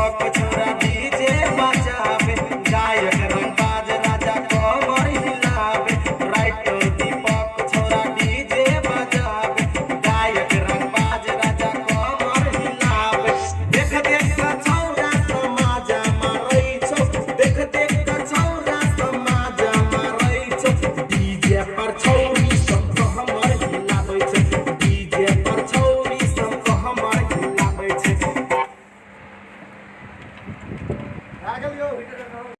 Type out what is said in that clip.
दीपक छोरा डीजे बजावे, गायक रंगबाज राजा कमर हिलावे। राइटर दीपक छोरा डीजे बजावे, गायक रंगबाज राजा कमर हिलावे। देख देख का छौरा समाजा मारै छौ, देख देख का छौरा समाजा मारै छौ। डीजे पर छौरी सब हमर हिलाबै छै, डीजे पर छौरी सब हमर हिलाबै छै।